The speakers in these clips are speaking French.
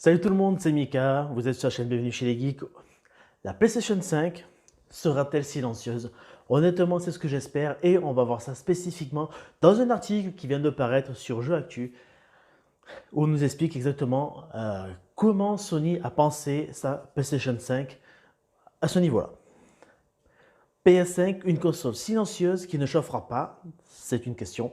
Salut tout le monde, c'est Mika, vous êtes sur la chaîne Bienvenue chez les Geeks. La PlayStation 5 sera-t-elle silencieuse? Honnêtement, c'est ce que j'espère et on va voir ça spécifiquement dans un article qui vient de paraître sur Jeux Actu où on nous explique exactement comment Sony a pensé sa PlayStation 5 à ce niveau-là. PS5, une console silencieuse qui ne chauffera pas, c'est une question.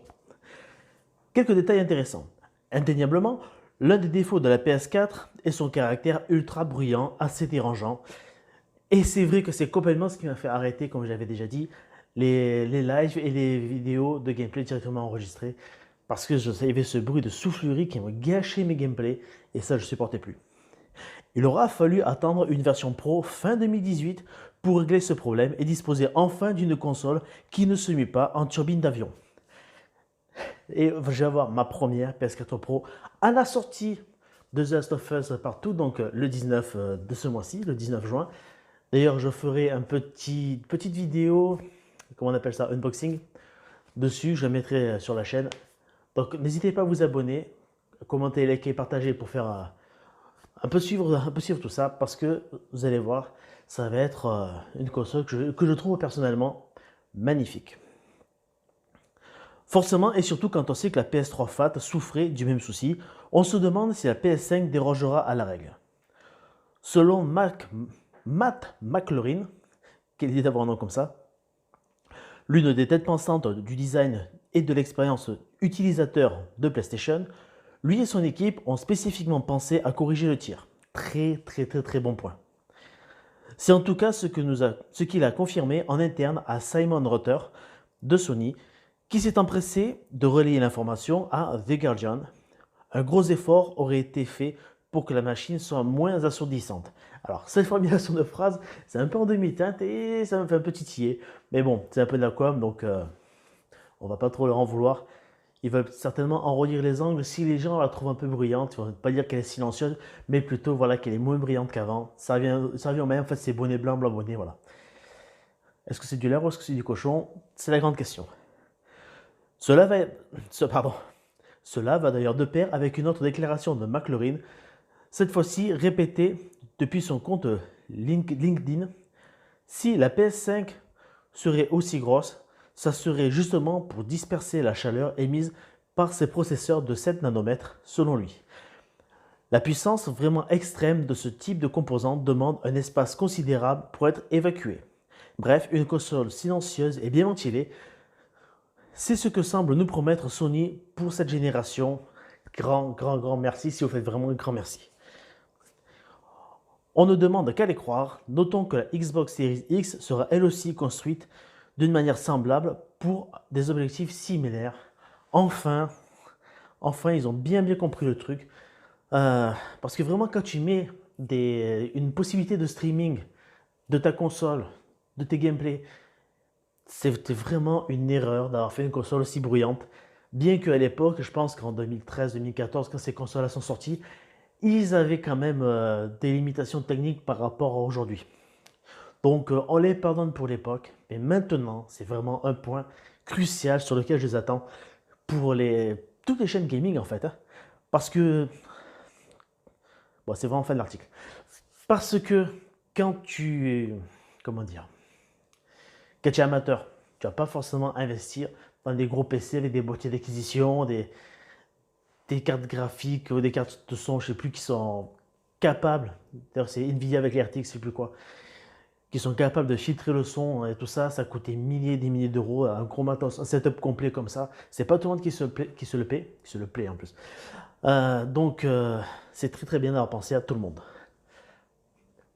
Quelques détails intéressants. Indéniablement, l'un des défauts de la PS4 est son caractère ultra bruyant, assez dérangeant. Et c'est vrai que c'est complètement ce qui m'a fait arrêter, comme j'avais déjà dit, les lives et les vidéos de gameplay directement enregistrées. Parce que il y avait ce bruit de soufflerie qui me gâchait mes gameplays et ça je ne supportais plus. Il aura fallu attendre une version Pro fin 2018 pour régler ce problème et disposer enfin d'une console qui ne se mue pas en turbine d'avion. Et je vais avoir ma première PS4 Pro à la sortie de The Last of Us partout, donc le 19 de ce mois-ci, le 19 juin. D'ailleurs, je ferai une petite vidéo, comment on appelle ça, unboxing, dessus, je la mettrai sur la chaîne. Donc n'hésitez pas à vous abonner, commenter, liker, partager pour faire un peu suivre tout ça, parce que vous allez voir, ça va être une console que je trouve personnellement magnifique. Forcément, et surtout quand on sait que la PS3 Fat souffrait du même souci, on se demande si la PS5 dérogera à la règle. Selon Matt McLaurin, qui dit d'avoir un nom comme ça, l'une des têtes pensantes du design et de l'expérience utilisateur de PlayStation, lui et son équipe ont spécifiquement pensé à corriger le tir. Très bon point. C'est en tout cas ce qu'il a confirmé en interne à Simon Rutter de Sony, qui s'est empressé de relayer l'information à The Guardian. Un gros effort aurait été fait pour que la machine soit moins assourdissante. Alors, cette formulation de phrase, c'est un peu en demi-teinte et ça me fait un peu titiller. Mais bon, c'est un peu de la com, donc on va pas trop leur en vouloir. Ils veulent certainement en redire les angles si les gens la trouvent un peu bruyante. Ils ne vont pas dire qu'elle est silencieuse, mais plutôt voilà, qu'elle est moins brillante qu'avant. Ça revient au même, en fait, c'est bonnet blanc, blanc bonnet, voilà. Est-ce que c'est du lait ou est-ce que c'est du cochon? C'est la grande question. Cela va d'ailleurs de pair avec une autre déclaration de McLaurin, cette fois-ci répétée depuis son compte LinkedIn. Si la PS5 serait aussi grosse, ça serait justement pour disperser la chaleur émise par ses processeurs de 7 nanomètres, selon lui. La puissance vraiment extrême de ce type de composant demande un espace considérable pour être évacué. Bref, une console silencieuse et bien ventilée, c'est ce que semble nous promettre Sony pour cette génération. Grand merci si vous faites vraiment un grand merci. On ne demande qu'à les croire, notons que la Xbox Series X sera elle aussi construite d'une manière semblable pour des objectifs similaires. Enfin, ils ont bien compris le truc. Parce que vraiment, quand tu mets une possibilité de streaming de ta console, de tes gameplays, c'était vraiment une erreur d'avoir fait une console aussi bruyante. Bien qu'à l'époque, je pense qu'en 2013-2014, quand ces consoles sont sorties, ils avaient quand même des limitations techniques par rapport à aujourd'hui. Donc, on les pardonne pour l'époque, mais maintenant, c'est vraiment un point crucial sur lequel je les attends pour toutes les chaînes gaming en fait. Hein. Parce que, bon, c'est vraiment fin de l'article. Parce que quand comment dire, quand tu es amateur, tu ne vas pas forcément investir dans des gros PC avec des boîtiers d'acquisition, des cartes graphiques ou des cartes de son, je ne sais plus, qui sont capables, d'ailleurs c'est Nvidia avec les RTX, je ne sais plus quoi, qui sont capables de filtrer le son et tout ça, ça coûtait des milliers d'euros, un gros matos, un setup complet comme ça. C'est pas tout le monde qui se le plaît en plus. Donc c'est très bien d'avoir pensé à tout le monde.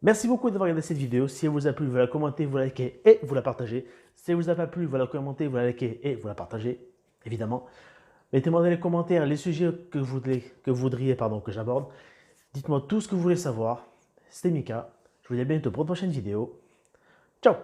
Merci beaucoup d'avoir regardé cette vidéo. Si elle vous a plu, vous la commentez, vous la likez et vous la partagez. Si elle vous a pas plu, vous la commentez, vous la likez et vous la partagez, évidemment. Mettez-moi dans les commentaires les sujets que vous voudriez que j'aborde. Dites-moi tout ce que vous voulez savoir. C'était Mika. Je vous dis à bientôt pour une prochaine vidéo. Ciao!